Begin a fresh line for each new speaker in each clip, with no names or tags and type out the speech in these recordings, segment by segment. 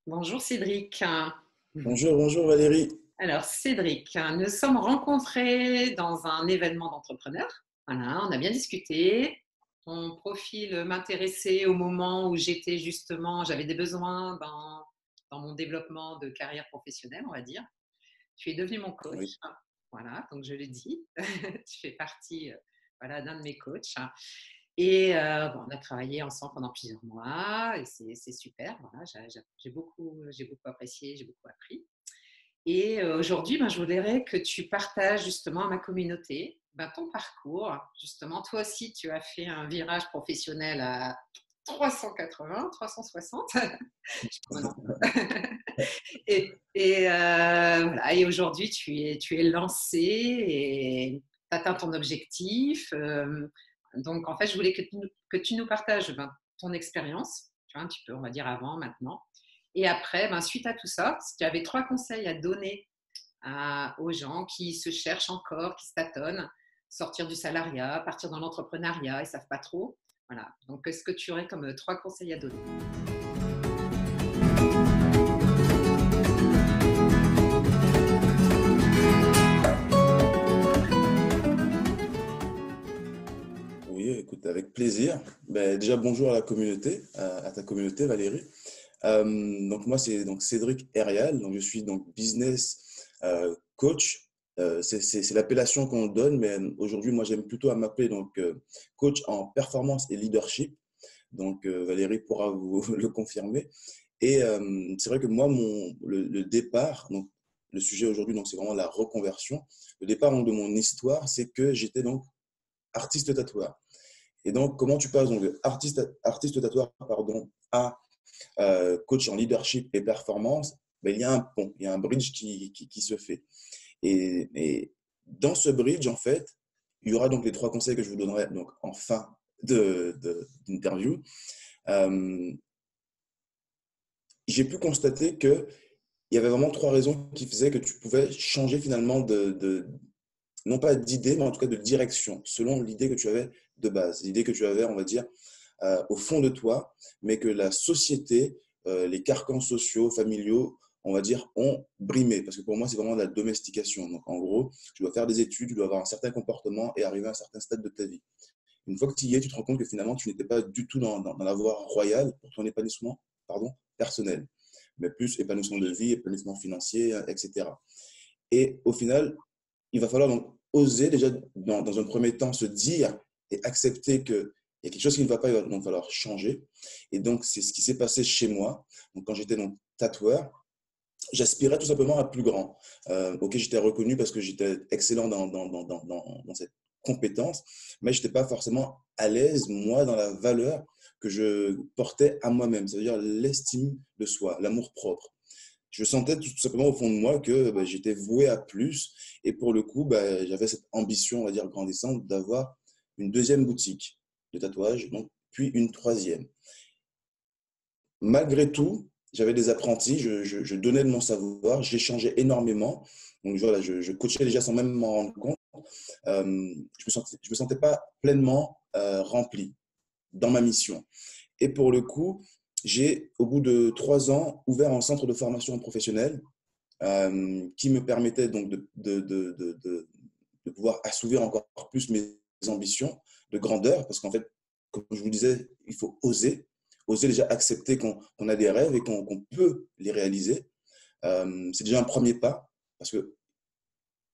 Bonjour Cédric.
Bonjour, bonjour Valérie.
Alors Cédric, nous sommes rencontrés dans un événement d'entrepreneurs. Voilà, on a bien discuté. Ton profil m'intéressait au moment où j'avais des besoins dans mon développement de carrière professionnelle, on va dire. Tu es devenu mon
Oui,
coach. Voilà, donc je le dis. Tu fais partie voilà, d'un de mes coachs. Et bon, on a travaillé ensemble pendant plusieurs mois et c'est super. Voilà, j'ai beaucoup apprécié, j'ai beaucoup appris. Et aujourd'hui, ben, je voudrais que tu partages justement à ma communauté ton parcours. Justement, toi aussi, tu as fait un virage professionnel à 380, 360. Je crois, non. Voilà. Et aujourd'hui, tu es lancé et tu atteins ton objectif. Donc, en fait, je voulais que tu nous partages ton expérience, tu vois, un petit peu, on va dire avant, maintenant. Et après, suite à tout ça, si tu avais 3 conseils à donner aux gens qui se cherchent encore, qui se tâtonnent, sortir du salariat, partir dans l'entrepreneuriat, ils ne savent pas trop. Voilà. Donc, est-ce que tu aurais comme 3 conseils à donner?
oui, écoute, avec plaisir. Ben, déjà, bonjour à la communauté, à ta communauté Valérie. Donc moi, c'est donc Cédric Hérial, donc je suis donc business coach. C'est l'appellation qu'on donne, mais aujourd'hui, moi, j'aime plutôt à m'appeler donc coach en performance et leadership. Donc Valérie pourra vous le confirmer. Et c'est vrai que moi, le départ, donc le sujet aujourd'hui, donc c'est vraiment la reconversion. Le départ donc, de mon histoire, c'est que j'étais donc artiste tatoueur. Et donc, comment tu passes donc de artiste tatoueur pardon, à coach en leadership et performance? Ben, il y a un pont, il y a un bridge qui se fait. Et dans ce bridge, en fait, il y aura donc les 3 conseils que je vous donnerai donc, en fin d'interview. Euh, j'ai pu constater qu'il y avait vraiment 3 raisons qui faisaient que tu pouvais changer finalement non pas d'idée, mais en tout cas de direction, selon l'idée que tu avais de base, l'idée que tu avais, on va dire, au fond de toi, mais que la société, les carcans sociaux, familiaux, on va dire, ont brimé. Parce que pour moi, c'est vraiment de la domestication. Donc, en gros, tu dois faire des études, tu dois avoir un certain comportement et arriver à un certain stade de ta vie. Une fois que tu y es, tu te rends compte que finalement, tu n'étais pas du tout dans la voie royale pour ton épanouissement personnel, mais plus épanouissement de vie, épanouissement financier, etc. Et au final, il va falloir donc oser déjà, dans un premier temps, se dire et accepter qu'il y a quelque chose qui ne va pas, il va donc falloir changer. Et donc, c'est ce qui s'est passé chez moi. Donc, quand j'étais donc tatoueur, j'aspirais tout simplement à plus grand. Ok, j'étais reconnu parce que j'étais excellent dans cette compétence, mais je n'étais pas forcément à l'aise, moi, dans la valeur que je portais à moi-même, c'est-à-dire l'estime de soi, l'amour propre. Je sentais tout simplement au fond de moi que j'étais voué à plus. Et pour le coup, j'avais cette ambition, on va dire, grandissante, d'avoir une deuxième boutique de tatouage, donc, puis une troisième. Malgré tout, j'avais des apprentis, je donnais de mon savoir, j'échangeais énormément. Donc voilà, je coachais déjà sans même m'en rendre compte. Je me sentais pas pleinement rempli dans ma mission. Et pour le coup, j'ai, au bout de 3 ans, ouvert un centre de formation professionnelle qui me permettait donc de pouvoir assouvir encore plus mes ambitions de grandeur, parce qu'en fait, comme je vous disais, il faut oser déjà accepter qu'on a des rêves et qu'on peut les réaliser. C'est déjà un premier pas, parce que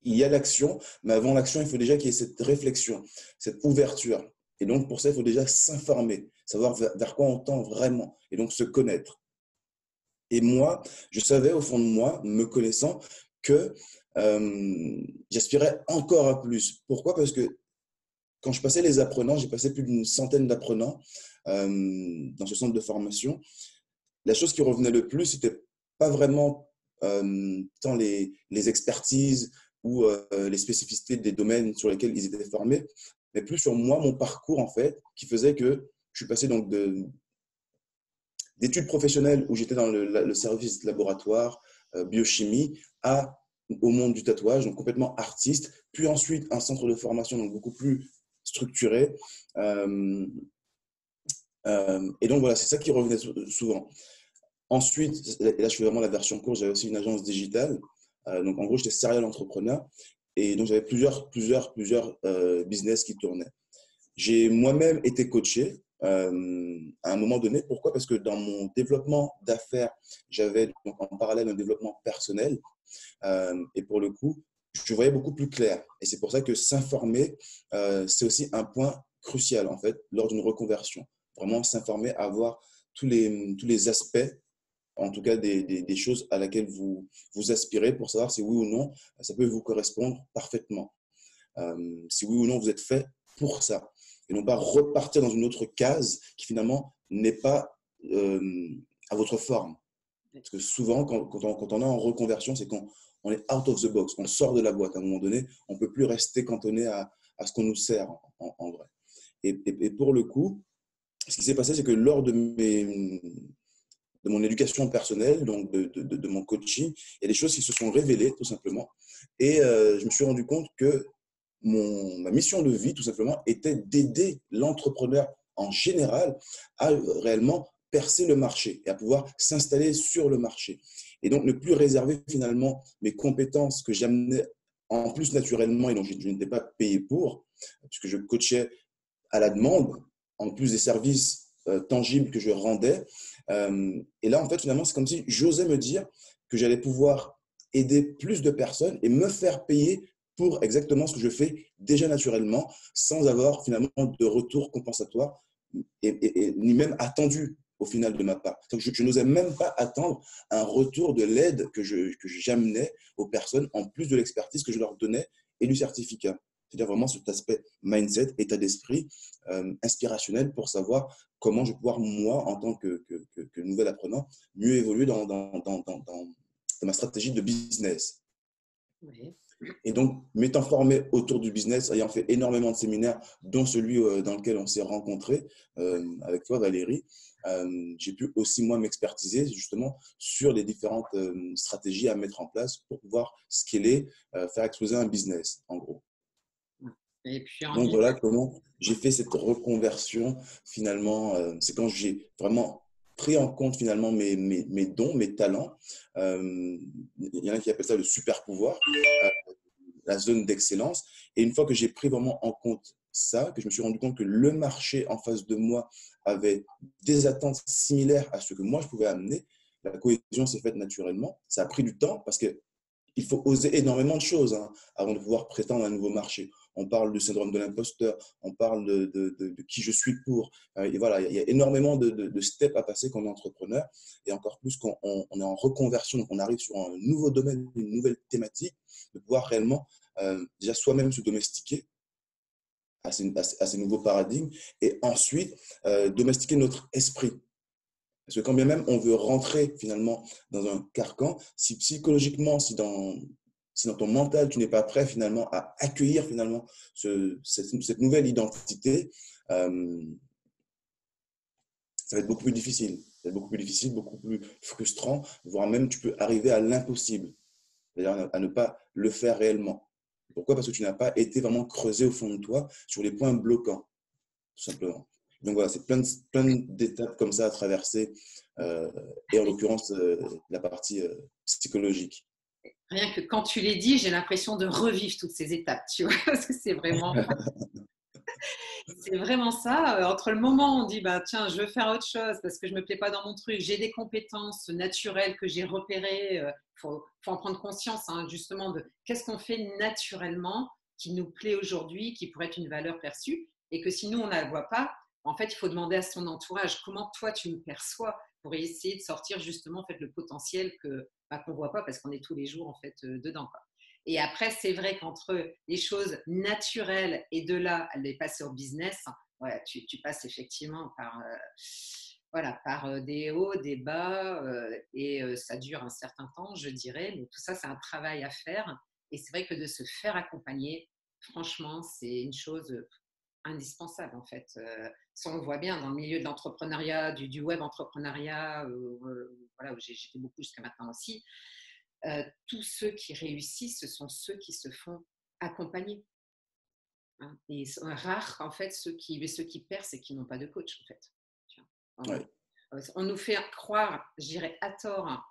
il y a l'action, mais avant l'action, il faut déjà qu'il y ait cette réflexion, cette ouverture. Et donc, pour ça, il faut déjà s'informer, savoir vers quoi on tend vraiment, et donc se connaître. Et moi, je savais au fond de moi, me connaissant, que j'aspirais encore à plus. Pourquoi? Parce que quand je passais les apprenants, j'ai passé plus d'une centaine d'apprenants dans ce centre de formation. La chose qui revenait le plus, c'était pas vraiment tant les expertises ou les spécificités des domaines sur lesquels ils étaient formés, mais plus sur moi, mon parcours en fait, qui faisait que je suis passé donc d'études professionnelles où j'étais dans le service laboratoire, biochimie, au monde du tatouage, donc complètement artiste, puis ensuite un centre de formation donc beaucoup plus structuré. Et donc voilà, c'est ça qui revenait souvent. Ensuite, et là, je fais vraiment la version courte, j'avais aussi une agence digitale. Donc, en gros, j'étais serial entrepreneur. Et donc, j'avais plusieurs business qui tournaient. J'ai moi-même été coaché à un moment donné. Pourquoi? Parce que dans mon développement d'affaires, j'avais donc en parallèle un développement personnel. Et pour le coup, je voyais beaucoup plus clair. Et c'est pour ça que s'informer, c'est aussi un point crucial, en fait, lors d'une reconversion. Vraiment s'informer, avoir tous les aspects, en tout cas des choses à laquelle vous aspirez pour savoir si oui ou non, ça peut vous correspondre parfaitement. Si oui ou non, vous êtes fait pour ça. Et non pas repartir dans une autre case qui finalement n'est pas à votre forme. Parce que souvent, quand on est en reconversion, c'est quand on est out of the box, on sort de la boîte. À un moment donné, on ne peut plus rester cantonné à ce qu'on nous sert en vrai. Et pour le coup, ce qui s'est passé, c'est que lors de mon éducation personnelle, donc de mon coaching, il y a des choses qui se sont révélées tout simplement. Et je me suis rendu compte que ma mission de vie, tout simplement, était d'aider l'entrepreneur en général à réellement percer le marché et à pouvoir s'installer sur le marché. Et donc, ne plus réserver finalement mes compétences que j'amenais en plus naturellement et dont je n'étais pas payé pour, puisque je coachais à la demande, en plus des services tangibles que je rendais. Et là, en fait, finalement, c'est comme si j'osais me dire que j'allais pouvoir aider plus de personnes et me faire payer pour exactement ce que je fais déjà naturellement, sans avoir finalement de retour compensatoire ni même attendu au final de ma part. Donc, je n'osais même pas attendre un retour de l'aide que j'amenais aux personnes, en plus de l'expertise que je leur donnais et du certificat. C'est-à-dire vraiment cet aspect mindset, état d'esprit, inspirationnel pour savoir comment je vais pouvoir, moi, en tant que nouvel apprenant, mieux évoluer dans ma stratégie de business.
Oui.
Et donc, m'étant formé autour du business, ayant fait énormément de séminaires, dont celui dans lequel on s'est rencontrés avec toi, Valérie, j'ai pu aussi, moi, m'expertiser justement sur les différentes stratégies à mettre en place pour pouvoir scaler, faire exploser un business, en gros.
Et puis en
Donc,
ligne.
voilà comment j'ai fait cette reconversion, finalement. C'est quand j'ai vraiment pris en compte, finalement, mes dons, mes talents. Il y en a qui appellent ça le super pouvoir, la zone d'excellence. Et une fois que j'ai pris vraiment en compte ça, que je me suis rendu compte que le marché en face de moi avait des attentes similaires à ce que moi je pouvais amener, la cohésion s'est faite naturellement. Ça a pris du temps parce que il faut oser énormément de choses avant de pouvoir prétendre à un nouveau marché. On parle du syndrome de l'imposteur, on parle de qui je suis pour. Et voilà, il y a énormément de steps à passer quand on est entrepreneur. Et encore plus quand on est en reconversion, donc on arrive sur un nouveau domaine, une nouvelle thématique, de pouvoir réellement déjà soi-même se domestiquer à ces nouveaux paradigmes et ensuite domestiquer notre esprit. Parce que quand bien même on veut rentrer finalement dans un carcan, si psychologiquement, si dans ton mental, tu n'es pas prêt finalement à accueillir finalement cette nouvelle identité, euh, ça va être beaucoup plus difficile. Ça va être beaucoup plus difficile, beaucoup plus frustrant, voire même tu peux arriver à l'impossible, c'est-à-dire à ne pas le faire réellement. Pourquoi? Parce que tu n'as pas été vraiment creusé au fond de toi sur les points bloquants, tout simplement. Donc voilà, c'est plein d'étapes comme ça à traverser, et en l'occurrence, la partie psychologique.
Rien que quand tu les dis, j'ai l'impression de revivre toutes ces étapes, tu vois, parce que c'est vraiment ça. Entre le moment où on dit, bah, tiens, je veux faire autre chose parce que je ne me plais pas dans mon truc, j'ai des compétences naturelles que j'ai repérées. Faut en prendre conscience, hein, justement, de qu'est-ce qu'on fait naturellement qui nous plaît aujourd'hui, qui pourrait être une valeur perçue, et que si nous, on ne la voit pas, en fait, il faut demander à son entourage comment toi, tu me perçois pour essayer de sortir justement en fait, le potentiel qu'on ne voit pas parce qu'on est tous les jours en fait, dedans, quoi. Et après, c'est vrai qu'entre les choses naturelles et de là à les passer au business, ouais, tu passes effectivement par des hauts, des bas, et ça dure un certain temps, je dirais. Mais tout ça, c'est un travail à faire. Et c'est vrai que de se faire accompagner, franchement, c'est une chose indispensable en fait. Ça, on le voit bien dans le milieu de l'entrepreneuriat, du web entrepreneuriat, voilà, où j'étais beaucoup jusqu'à maintenant aussi. Tous ceux qui réussissent, ce sont ceux qui se font accompagner, hein. Et c'est rare, en fait, ceux qui percent et qui n'ont pas de coach, en fait. Tu vois,
Ouais.
On nous fait croire, je dirais à tort, hein,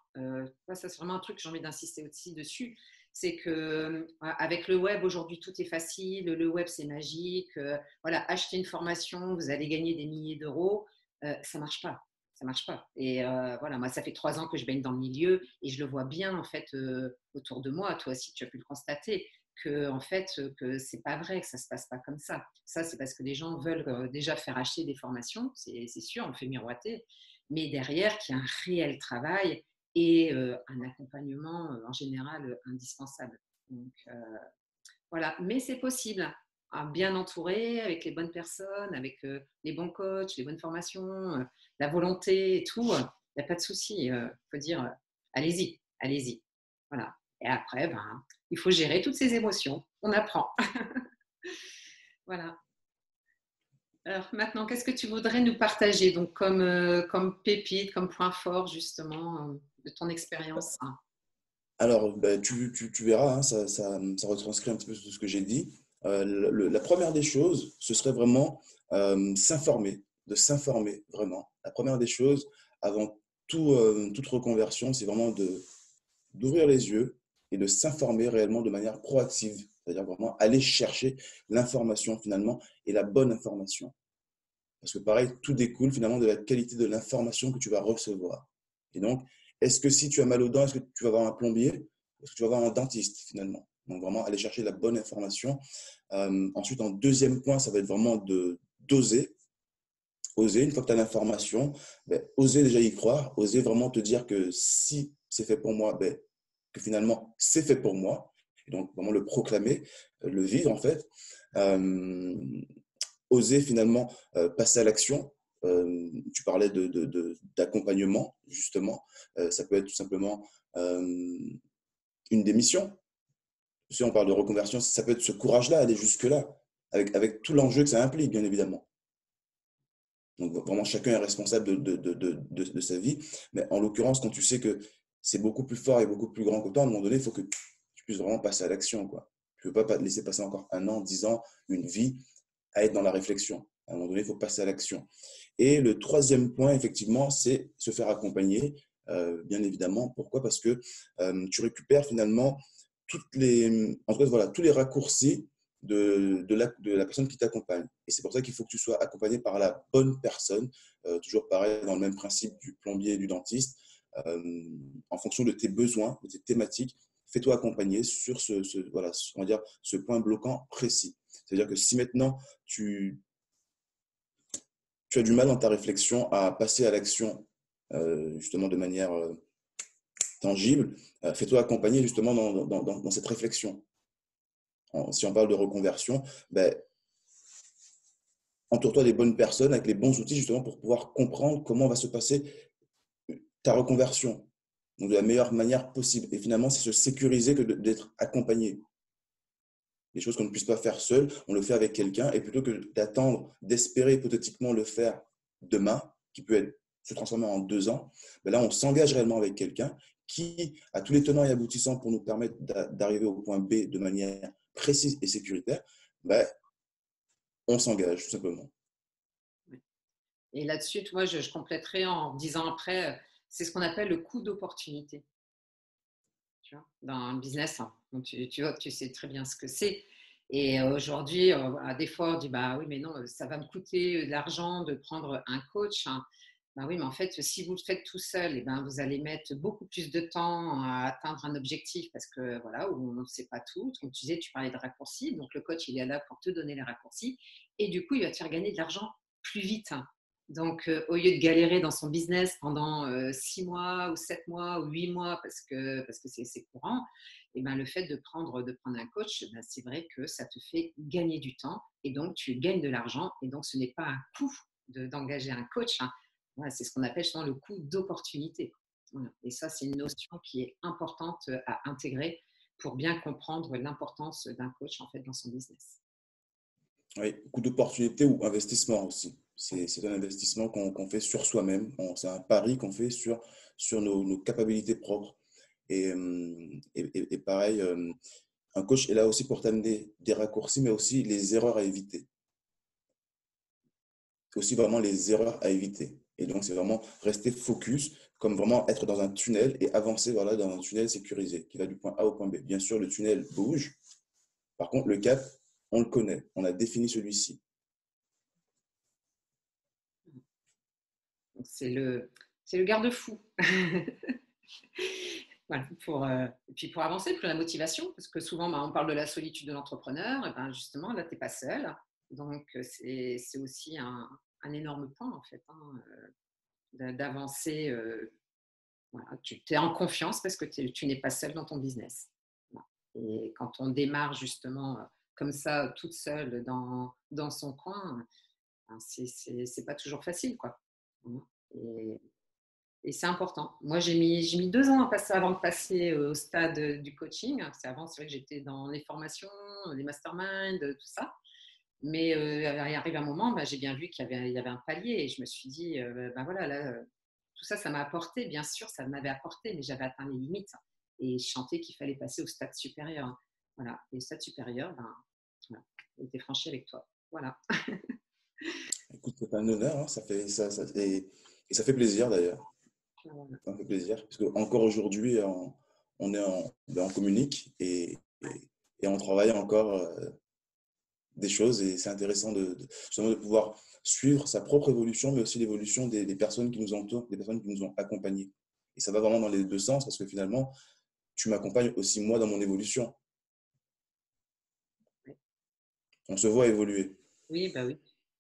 ça c'est vraiment un truc que j'ai envie d'insister aussi dessus, c'est que avec le web aujourd'hui tout est facile, le web c'est magique, voilà, achetez une formation, vous allez gagner des milliers d'euros, ça marche pas. Ça marche pas. Et voilà, moi, ça fait 3 ans que je baigne dans le milieu et je le vois bien en fait autour de moi. Toi aussi, tu as pu le constater que en fait que c'est pas vrai, que ça se passe pas comme ça. Ça, c'est parce que les gens veulent déjà faire acheter des formations, c'est sûr, on le fait miroiter, mais derrière, qu'il y a un réel travail et un accompagnement en général indispensable. Donc voilà, mais c'est possible, hein, bien entouré, avec les bonnes personnes, avec les bons coachs, les bonnes formations, la volonté et tout. Il n'y a pas de souci. Il faut dire, allez-y, allez-y. Voilà. Et après, ben, il faut gérer toutes ces émotions. On apprend. Voilà. Alors maintenant, qu'est-ce que tu voudrais nous partager donc comme pépite, comme point fort justement de ton expérience, hein?
Alors, ben, tu verras, hein, ça retranscrit un petit peu tout ce que j'ai dit. La première des choses, ce serait vraiment s'informer, de s'informer vraiment. La première des choses, avant toute reconversion, c'est vraiment d'ouvrir les yeux et de s'informer réellement de manière proactive. C'est-à-dire vraiment aller chercher l'information finalement et la bonne information. Parce que pareil, tout découle finalement de la qualité de l'information que tu vas recevoir. Et donc, est-ce que si tu as mal aux dents, est-ce que tu vas voir un plombier? Est-ce que tu vas voir un dentiste finalement? Donc vraiment aller chercher la bonne information. Ensuite, en deuxième point, ça va être vraiment d'oser. Oser, une fois que tu as l'information, ben, oser déjà y croire, oser vraiment te dire que si c'est fait pour moi, ben, que finalement c'est fait pour moi. Et donc vraiment le proclamer, le vivre en fait. Euh, Oser finalement passer à l'action. Tu parlais d'accompagnement, justement. Ça peut être tout simplement une démission. Tu sais, on parle de reconversion, ça peut être ce courage-là, aller jusque-là, avec tout l'enjeu que ça implique, bien évidemment. Donc vraiment, chacun est responsable de sa vie. Mais en l'occurrence, quand tu sais que c'est beaucoup plus fort et beaucoup plus grand que toi, à un moment donné, il faut que tu puisses vraiment passer à l'action, quoi. Tu ne peux pas laisser passer encore 1 an, 10 ans, une vie à être dans la réflexion. À un moment donné, il faut passer à l'action. Et le troisième point, effectivement, c'est se faire accompagner, bien évidemment. Pourquoi? Parce que tu récupères finalement en tout cas, voilà, tous les raccourcis de la personne qui t'accompagne. Et c'est pour ça qu'il faut que tu sois accompagné par la bonne personne, toujours pareil, dans le même principe du plombier et du dentiste, en fonction de tes besoins, de tes thématiques. Fais-toi accompagner sur voilà, on va dire, ce point bloquant précis. C'est-à-dire que si maintenant tu as du mal dans ta réflexion à passer à l'action, justement de manière tangible, fais-toi accompagner justement dans cette réflexion. Si on parle de reconversion, ben, entoure-toi des bonnes personnes avec les bons outils justement pour pouvoir comprendre comment va se passer ta reconversion. Donc de la meilleure manière possible. Et finalement, c'est se sécuriser que d'être accompagné. Des choses qu'on ne puisse pas faire seul, on le fait avec quelqu'un. Et plutôt que d'attendre, d'espérer hypothétiquement le faire demain, qui peut se transformer en 2 ans, ben là, on s'engage réellement avec quelqu'un qui a tous les tenants et aboutissants pour nous permettre d'arriver au point B de manière précise et sécuritaire. Ben, on s'engage tout simplement.
Et là-dessus, moi, je compléterai en disant après, c'est ce qu'on appelle le coût d'opportunité. Tu vois, dans le business, hein. Donc, tu vois, tu sais très bien ce que c'est. Et aujourd'hui, des fois, on dit, bah oui, mais non, ça va me coûter de l'argent de prendre un coach, hein. Bah oui, mais en fait, si vous le faites tout seul, et ben, vous allez mettre beaucoup plus de temps à atteindre un objectif parce que voilà, on ne sait pas tout. Comme tu disais, tu parlais de raccourcis. Donc, le coach, il est là pour te donner les raccourcis. Et du coup, il va te faire gagner de l'argent plus vite, hein. Donc, au lieu de galérer dans son business pendant 6 mois ou 7 mois ou 8 mois parce que c'est courant, et ben, le fait de prendre un coach, ben, c'est vrai que ça te fait gagner du temps et donc tu gagnes de l'argent. Et donc, ce n'est pas un coût d'engager un coach, hein. Voilà, c'est ce qu'on appelle souvent le coût d'opportunité. Voilà. Et ça, c'est une notion qui est importante à intégrer pour bien comprendre l'importance d'un coach en fait, dans son business.
Oui, coût d'opportunité ou investissement aussi. C'est un investissement qu'on fait sur soi-même. C'est un pari qu'on fait sur nos capacités propres. Et pareil, un coach est là aussi pour t'amener des raccourcis, mais aussi les erreurs à éviter. Aussi vraiment les erreurs à éviter. Et donc, c'est vraiment rester focus, comme vraiment être dans un tunnel et avancer voilà, dans un tunnel sécurisé qui va du point A au point B. Bien sûr, le tunnel bouge. Par contre, le cap, on le connaît. On a défini celui-ci.
C'est le garde-fou. Voilà, et puis pour avancer, pour la motivation, parce que souvent on parle de la solitude de l'entrepreneur, et ben justement là tu n'es pas seul, donc c'est aussi un énorme point en fait, hein, d'avancer. Voilà, tu es en confiance parce que tu n'es pas seul dans ton business. Voilà. Et quand on démarre justement comme ça, toute seule dans son coin, ben, c'est pas toujours facile, quoi. Voilà. Et c'est important. Moi, j'ai mis 2 ans avant de passer au stade du coaching. C'est vrai que j'étais dans les formations, les masterminds, tout ça. Mais il arrive un moment, bah, j'ai bien vu qu'il y avait un palier et je me suis dit, ben voilà, là, tout ça, ça m'a apporté. Bien sûr, ça m'avait apporté, mais j'avais atteint les limites. Et je sentais qu'il fallait passer au stade supérieur. Voilà. Et le stade supérieur, ben, voilà, il était franchi avec toi. Voilà.
Écoute, c'est un honneur, hein, et ça fait plaisir d'ailleurs.
Voilà.
Ça me fait plaisir, parce qu'encore aujourd'hui, on communique et on travaille encore des choses et c'est intéressant justement de pouvoir suivre sa propre évolution, mais aussi l'évolution des personnes qui nous entourent, des personnes qui nous ont accompagnés. Et ça va vraiment dans les deux sens, parce que finalement, tu m'accompagnes aussi moi dans mon évolution. On se voit évoluer.
Oui, bah oui.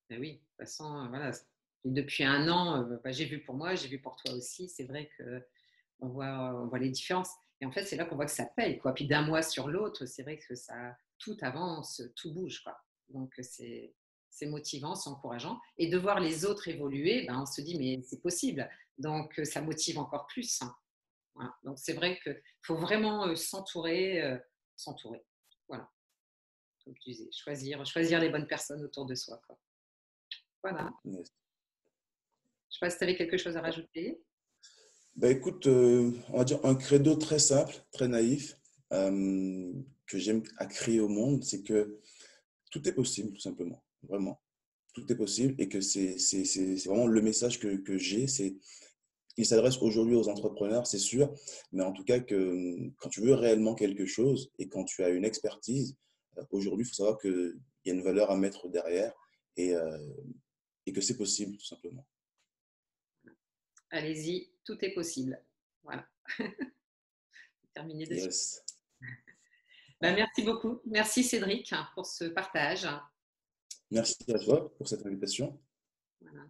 Bah oui. De toute façon, voilà. Et depuis un an, bah, j'ai vu pour moi, j'ai vu pour toi aussi. C'est vrai que on voit les différences. Et en fait, c'est là qu'on voit que ça paye, quoi. Puis d'un mois sur l'autre, c'est vrai que tout avance, tout bouge, quoi. Donc c'est motivant, c'est encourageant. Et de voir les autres évoluer, ben, on se dit mais c'est possible. Donc ça motive encore plus, hein. Voilà. Donc c'est vrai qu'il faut vraiment s'entourer. Voilà, comme tu disais, choisir les bonnes personnes autour de soi, quoi. Voilà.
Yes.
Je ne sais pas si tu avais quelque chose à rajouter.
Bah écoute, on va dire un credo très simple, très naïf, que j'aime à crier au monde, c'est que tout est possible, tout simplement. Vraiment. Tout est possible et que c'est vraiment le message que j'ai. Il s'adresse aujourd'hui aux entrepreneurs, c'est sûr, mais en tout cas que quand tu veux réellement quelque chose et quand tu as une expertise, aujourd'hui, il faut savoir qu'il y a une valeur à mettre derrière et, euh, et que c'est possible, tout simplement.
Allez-y, tout est possible. Voilà. Terminé dessus.
Yes.
Ben, merci beaucoup. Merci Cédric pour ce partage.
Merci à toi pour cette invitation.
Voilà.